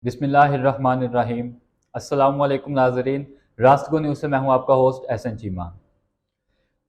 بسم اللہ الرحمن الرحیم۔ السلام علیکم ناظرین، راستگو نیوز سے میں ہوں آپ کا ہوسٹ احسن چیمہ۔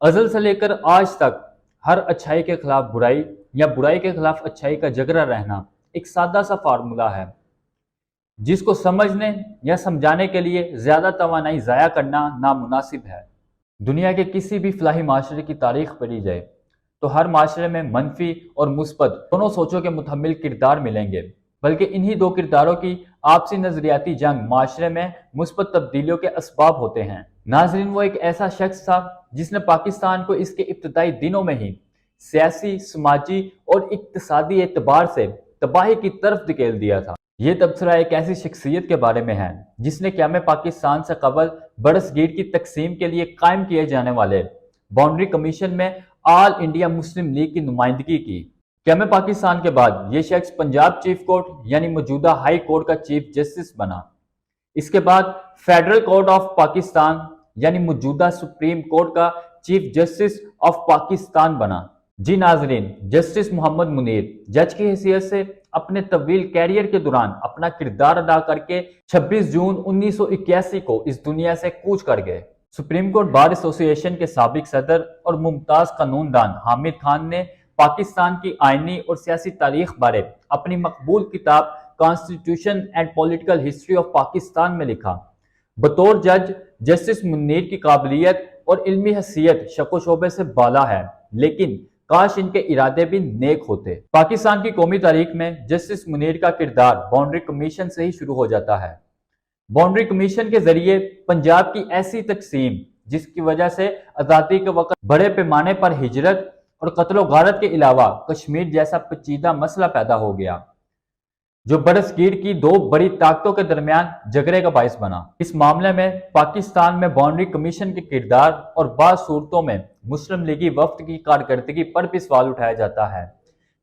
ازل سے لے کر آج تک ہر اچھائی کے خلاف برائی یا برائی کے خلاف اچھائی کا جھگڑا رہنا ایک سادہ سا فارمولہ ہے جس کو سمجھنے یا سمجھانے کے لیے زیادہ توانائی ضائع کرنا نامناسب ہے۔ دنیا کے کسی بھی فلاحی معاشرے کی تاریخ پڑھی جائے تو ہر معاشرے میں منفی اور مثبت دونوں سوچوں کے متحمل کردار ملیں گے، بلکہ انہی دو کرداروں کی آپسی نظریاتی جنگ معاشرے میں مثبت تبدیلیوں کے اسباب ہوتے ہیں۔ ناظرین، وہ ایک ایسا شخص تھا جس نے پاکستان کو اس کے ابتدائی دنوں میں ہی سیاسی، سماجی اور اقتصادی اعتبار سے تباہی کی طرف دھکیل دیا تھا۔ یہ تبصرہ ایک ایسی شخصیت کے بارے میں ہے جس نے قیام پاکستان سے قبل برصغیر کی تقسیم کے لیے قائم کیے جانے والے باؤنڈری کمیشن میں آل انڈیا مسلم لیگ کی نمائندگی کی۔ قیام پاکستان کے بعد یہ شخص پنجاب چیف کورٹ یعنی موجودہ ہائی کورٹ کا چیف جسٹس بنا۔ اس کے بعد فیڈرل کورٹ آف پاکستان یعنی موجودہ سپریم کورٹ کا چیف جسٹس آف پاکستان بنا۔ جی ناظرین، جسٹس محمد منیر جج کی حیثیت سے اپنے طویل کیریئر کے دوران اپنا کردار ادا کر کے 26 جون 1981 کو اس دنیا سے کوچ کر گئے۔ سپریم کورٹ بار ایسوسی ایشن کے سابق صدر اور ممتاز قانون دان حامد خان نے پاکستان کی آئینی اور سیاسی تاریخ بارے اپنی مقبول کتاب constitution and political history of Pakistan میں لکھا۔ بطور جج جسٹس منیر کی قابلیت اور علمی حیثیت شک و شعبے سے بالا ہے، لیکن کاش ان کے ارادے بھی نیک ہوتے۔ پاکستان کی قومی تاریخ میں جسٹس منیر کا کردار باؤنڈری کمیشن سے ہی شروع ہو جاتا ہے۔ باؤنڈری کمیشن کے ذریعے پنجاب کی ایسی تقسیم جس کی وجہ سے آزادی کے وقت بڑے پیمانے پر ہجرت اور قتل و غارت کے علاوہ کشمیر جیسا پیچیدہ مسئلہ پیدا ہو گیا، جو برصغیر کی دو بڑی طاقتوں کے درمیان جھگڑے کا باعث بنا۔ اس معاملے میں پاکستان میں باؤنڈری کمیشن کے کردار اور بعض صورتوں میں مسلم لیگی وفد کی کارکردگی پر بھی سوال اٹھایا جاتا ہے۔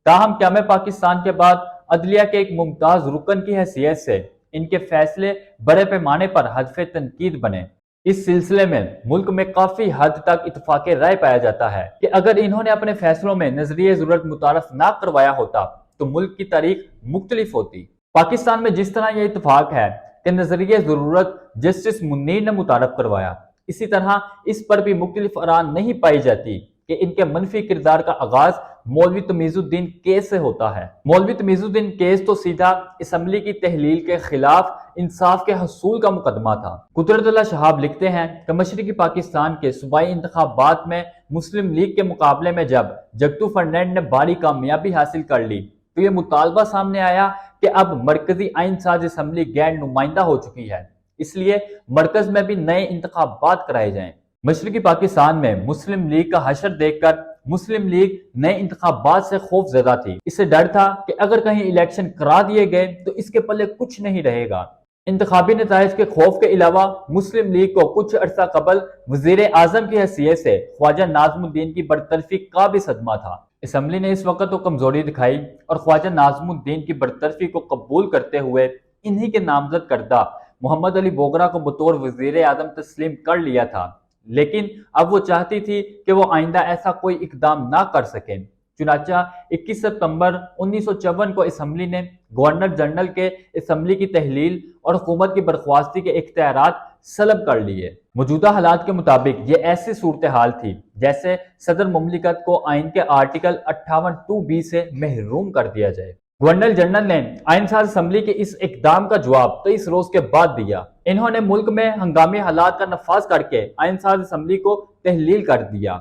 تاہم قیام پاکستان کے بعد عدلیہ کے ایک ممتاز رکن کی حیثیت سے ان کے فیصلے بڑے پیمانے پر ہدف تنقید بنے۔ اس سلسلے میں ملک میں کافی حد تک اتفاق رائے پایا جاتا ہے کہ اگر انہوں نے اپنے فیصلوں میں نظریہ ضرورت متعارف نہ کروایا ہوتا تو ملک کی تاریخ مختلف ہوتی۔ پاکستان میں جس طرح یہ اتفاق ہے کہ نظریہ ضرورت جسٹس منیر نے متعارف کروایا، اسی طرح اس پر بھی مختلف آراء نہیں پائی جاتی کہ ان کے منفی کردار کا آغاز مولوی تمیز الدین کیس سے ہوتا ہے۔ مولوی تمیز الدین کیس تو سیدھا اسمبلی کی تحلیل کے خلاف انصاف کے حصول کا مقدمہ تھا۔ قدرت اللہ شہاب لکھتے ہیں کہ مشرقی پاکستان کے صوبائی انتخابات میں مسلم لیگ کے مقابلے میں جب جگتو فرنینڈ نے بڑی کامیابی حاصل کر لی تو یہ مطالبہ سامنے آیا کہ اب مرکزی آئین ساز اسمبلی غیر نمائندہ ہو چکی ہے، اس لیے مرکز میں بھی نئے انتخابات کرائے جائیں۔ مشرقی پاکستان میں مسلم لیگ کا حشر دیکھ کر مسلم لیگ نئے انتخابات سے خوف زدہ تھی۔ اس سے ڈر تھا کہ اگر کہیں الیکشن کرا دیے گئے تو اس کے پلے کچھ نہیں رہے گا۔ انتخابی نتائج کے خوف کے علاوہ مسلم لیگ کو کچھ عرصہ قبل وزیر اعظم کی حیثیت سے خواجہ ناظم الدین کی برطرفی کا بھی صدمہ تھا۔ اسمبلی نے اس وقت تو کمزوری دکھائی اور خواجہ ناظم الدین کی برطرفی کو قبول کرتے ہوئے انہی کے نامزد کردہ محمد علی بوگرا کو بطور وزیر اعظم تسلیم کر لیا تھا، لیکن اب وہ چاہتی تھی کہ وہ آئندہ ایسا کوئی اقدام نہ کر سکیں۔ چنانچہ 21 ستمبر 1954 کو اسمبلی نے گورنر جنرل کے اسمبلی کی تحلیل اور حکومت کی برخواستی کے اختیارات سلب کر لیے۔ موجودہ حالات کے مطابق یہ ایسی صورتحال تھی جیسے صدر مملکت کو آئین کے آرٹیکل 58(2)(b) سے محروم کر دیا جائے۔ گورنر جنرل نے آئین ساز اسمبلی کے اس اقدام کا جواب 23 روز کے بعد دیا۔ انہوں نے ملک میں ہنگامی حالات کا نفاذ کر کے آئین ساز اسمبلی کو تحلیل کر دیا۔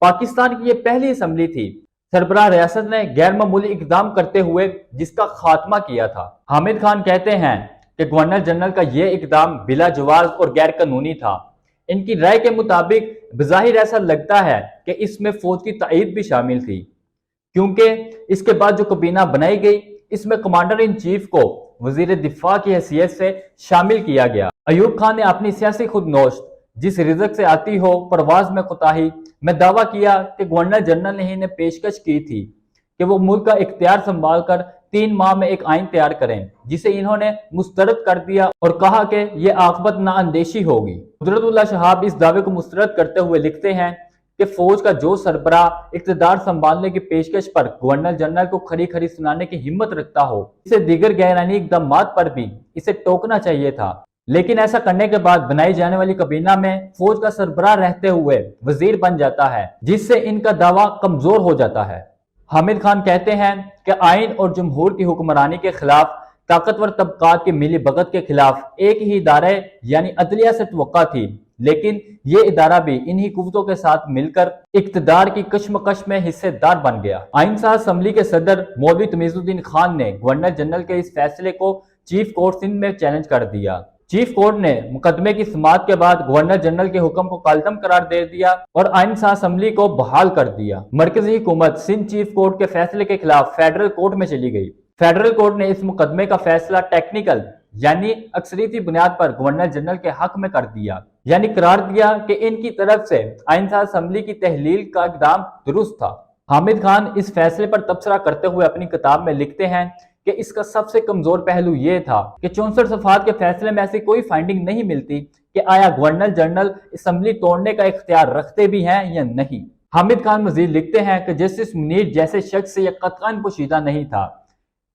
پاکستان کی یہ پہلی اسمبلی تھی۔ سربراہ ریاست نے غیر معمولی اقدام کرتے ہوئے جس کا خاتمہ کیا تھا۔ حامد خان کہتے ہیں کہ گورنر جنرل کا یہ اقدام بلا جواز اور غیر قانونی تھا۔ ان کی رائے کے مطابق بظاہر ایسا لگتا ہے کہ اس میں فوج کی تائید بھی شامل تھی، کیونکہ اس کے بعد جو کابینہ بنائی گئی اس میں کمانڈر ان چیف کو وزیر دفاع کی حیثیت سے شامل کیا گیا۔ ایوب خان نے اپنی سیاسی خود نوشت جس رزق سے آتی ہو پرواز میں کوتاہی میں دعویٰ کیا کہ گورنر جنرل نے انہیں پیشکش کی تھی کہ وہ ملک کا اختیار سنبھال کر 3 ماہ میں ایک آئین تیار کریں، جسے انہوں نے مسترد کر دیا اور کہا کہ یہ عاقبت نا اندیشی ہوگی۔ قدرت اللہ شہاب اس دعوے کو مسترد کرتے ہوئے لکھتے ہیں کہ فوج کا جو سربراہ اقتدار سنبھالنے کی پیشکش پر گورنر جنرل کو کھری کھری سنانے کی ہمت رکھتا ہو، اسے دیگر غیرآئینی اقدامات پر بھی اسے ٹوکنا چاہیے تھا، لیکن ایسا کرنے کے بعد بنائی جانے والی کابینہ میں فوج کا سربراہ رہتے ہوئے وزیر بن جاتا ہے، جس سے ان کا دعویٰ کمزور ہو جاتا ہے۔ حامد خان کہتے ہیں کہ آئین اور جمہور کی حکمرانی کے خلاف، طاقتور طبقات کی ملی بھگت کے خلاف ایک ہی ادارے یعنی عدلیہ سے توقع تھی، لیکن یہ ادارہ بھی انہی قوتوں کے ساتھ مل کر اقتدار کی کشمکش میں حصے دار بن گیا۔ آئین ساز اسمبلی کے صدر مولوی تمیز الدین خان نے گورنر جنرل کے اس فیصلے کو چیف کورٹ سندھ میں چیلنج کر دیا۔ چیف کورٹ نے مقدمے کی سماعت کے بعد گورنر جنرل کے حکم کو کالعدم قرار دے دیا اور آئین ساز اسمبلی کو بحال کر دیا۔ مرکزی حکومت سندھ چیف کورٹ کے فیصلے کے خلاف فیڈرل کورٹ میں چلی گئی۔ فیڈرل کورٹ نے اس مقدمے کا فیصلہ ٹیکنیکل یعنی اکثریتی بنیاد پر گورنر جنرل کے حق میں کر دیا، یعنی قرار دیا کہ ان کی طرف سے آئین ساز اسمبلی کی تحلیل کا اقدام درست تھا۔ حامد خان اس فیصلے پر تبصرہ کرتے ہوئے اپنی کتاب میں لکھتے ہیں کہ اس کا سب سے کمزور پہلو یہ تھا کہ 64 صفحات کے فیصلے میں ایسی کوئی فائنڈنگ نہیں ملتی کہ آیا گورنر جنرل اسمبلی توڑنے کا اختیار رکھتے بھی ہیں یا نہیں۔ حامد خان مزید لکھتے ہیں کہ جسٹس منیر جیسے شخص سے یہ قطعاً پوشیدہ نہیں تھا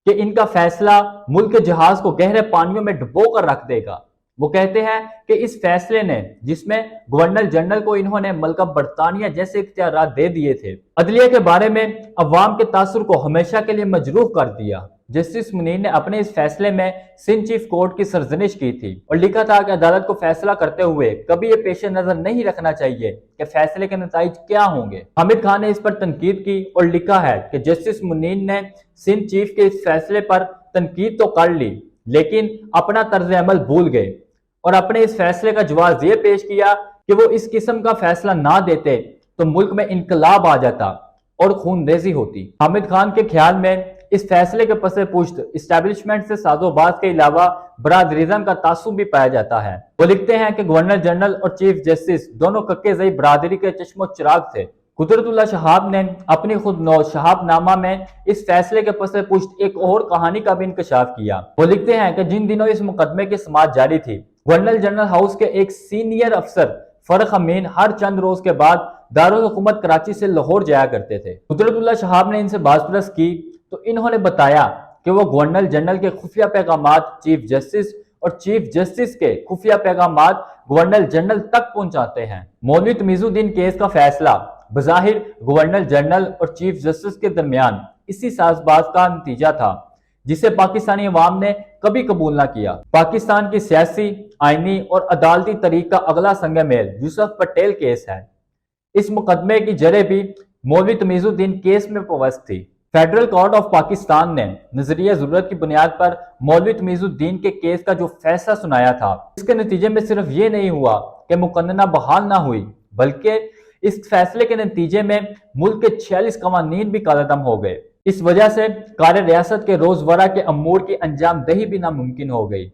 کہ ان کا فیصلہ ملک کے جہاز کو گہرے پانیوں میں ڈبو کر رکھ دے گا۔ وہ کہتے ہیں کہ اس فیصلے نے، جس میں گورنر جنرل کو انہوں نے ملکہ برطانیہ جیسے اختیارات دے دیے تھے، عدلیہ کے بارے میں عوام کے تاثر کو ہمیشہ کے لیے مجروح کر دیا۔ جسٹس منیر نے اپنے اس فیصلے میں سندھ چیف کورٹ کی سرزنش کی تھی اور لکھا تھا کہ عدالت کو فیصلہ کرتے ہوئے کبھی یہ پیش نظر نہیں رکھنا چاہیے کہ فیصلے کے نتائج کیا ہوں گے۔ حامد خان نے اس پر تنقید کی اور لکھا ہے کہ جسٹس منیر نے سندھ چیف کے اس فیصلے پر تنقید تو کر لی، لیکن اپنا طرز عمل بھول گئے اور اپنے اس فیصلے کا جواز یہ پیش کیا کہ وہ اس قسم کا فیصلہ نہ دیتے تو ملک میں انقلاب آ جاتا اور خون ریزی ہوتی۔ حامد خان کے خیال میں اس فیصلے کے پس پشت اسٹیبلشمنٹ سے ساز و باز کے علاوہ برادریزم کا تعصب بھی پایا جاتا ہے۔ وہ لکھتے ہیں کہ گورنر جنرل اور چیف جسٹس دونوں ککے زئی برادری کے چشم و چراغ تھے۔ قدرت اللہ شہاب نے اپنی خود نوشت شہاب نامہ میں اس فیصلے کے پس پشت ایک اور کہانی کا بھی انکشاف کیا۔ وہ لکھتے ہیں کہ جن دنوں اس مقدمے کی سماعت جاری تھی، گورنر جنرل ہاؤس کے ایک سینئر افسر فرخ امین ہر چند روز کے بعد دارالحکومت کراچی سے لاہور جایا کرتے تھے۔ قدرت اللہ شہاب نے ان سے باز پرس کی تو انہوں نے بتایا کہ وہ گورنر جنرل کے خفیہ پیغامات چیف جسٹس اور چیف جسٹس کے خفیہ پیغامات گورنر جنرل تک پہنچاتے ہیں۔ مولوی تمیز الدین کیس کا فیصلہ بظاہر گورنر جنرل اور چیف جسٹس کے درمیان اسی ساز باز کا نتیجہ تھا جسے پاکستانی عوام نے کبھی قبول نہ کیا۔ پاکستان کی سیاسی، آئینی اور عدالتی تاریخ کا اگلا سنگ میل یوسف پٹیل کیس ہے۔ اس مقدمے کی جڑیں بھی مولوی تمیز الدین کیس میں پیوست تھی۔ فیڈرل کورٹ آف پاکستان نے نظریہ ضرورت کی بنیاد پر مولوی تمیز الدین کے کیس کا جو فیصلہ سنایا تھا، اس کے نتیجے میں صرف یہ نہیں ہوا کہ مقننہ بحال نہ ہوئی، بلکہ اس فیصلے کے نتیجے میں ملک کے 46 قوانین بھی کالعدم ہو گئے۔ اس وجہ سے کار ریاست کے روزمرہ کے امور کی انجام دہی بھی ناممکن ہو گئی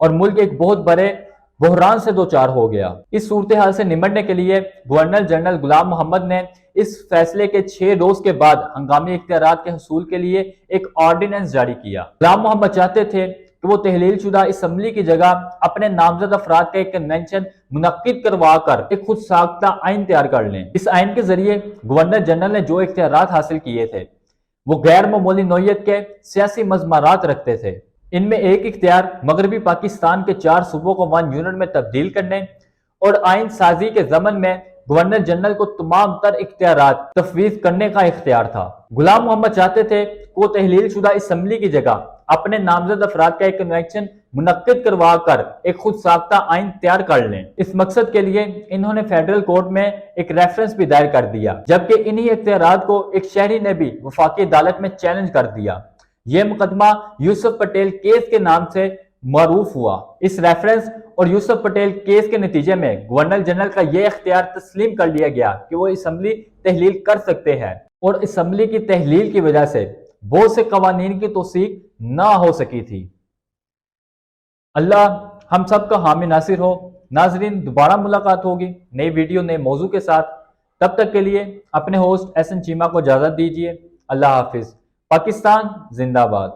اور ملک ایک بہت بڑے بحران سے دوچار ہو گیا۔ اس صورتحال سے نمٹنے کے لیے گورنر جنرل غلام محمد نے اس فیصلے کے 6 روز کے بعد ہنگامی اختیارات کے حصول کے لیے ایک آرڈیننس جاری کیا۔ غلام محمد چاہتے تھے کہ وہ تحلیل شدہ اسمبلی کی جگہ اپنے نامزد افراد کا ایک کنونشن منعقد کروا کر ایک خود ساختہ آئین تیار کر لیں۔ اس آئین کے ذریعے گورنر جنرل نے جو اختیارات حاصل کیے تھے وہ غیر معمولی نوعیت کے سیاسی مضمرات رکھتے تھے۔ ان میں ایک اختیار مغربی پاکستان کے 4 صوبوں کو 1 یونٹ میں تبدیل کرنے اور آئین سازی کے ضمن میں گورنر جنرل کو تمام تر اختیارات تفویض کرنے کا اختیار تھا۔ غلام محمد چاہتے تھے کہ وہ تحلیل شدہ اسمبلی کی جگہ اپنے نامزد افراد کا ایک کنونشن منعقد کروا کر ایک خود ساختہ آئین تیار کر لیں۔ اس مقصد کے لیے انہوں نے فیڈرل کورٹ میں ایک ریفرنس بھی دائر کر دیا، جبکہ انہی اختیارات کو ایک شہری نے بھی وفاقی عدالت میں چیلنج کر دیا۔ یہ مقدمہ یوسف پٹیل کیس کے نام سے معروف ہوا۔ اس ریفرنس اور یوسف پٹیل کیس کے نتیجے میں گورنر جنرل کا یہ اختیار تسلیم کر لیا گیا کہ وہ اسمبلی تحلیل کر سکتے ہیں، اور اسمبلی کی تحلیل کی وجہ سے بہت سے قوانین کی توثیق نہ ہو سکی تھی۔ اللہ ہم سب کا حامی ناصر ہو۔ ناظرین، دوبارہ ملاقات ہوگی نئی ویڈیو نئے موضوع کے ساتھ۔ تب تک کے لیے اپنے ہوسٹ احسن چیمہ کو اجازت دیجیے۔ اللہ حافظ۔ پاکستان زندہ باد۔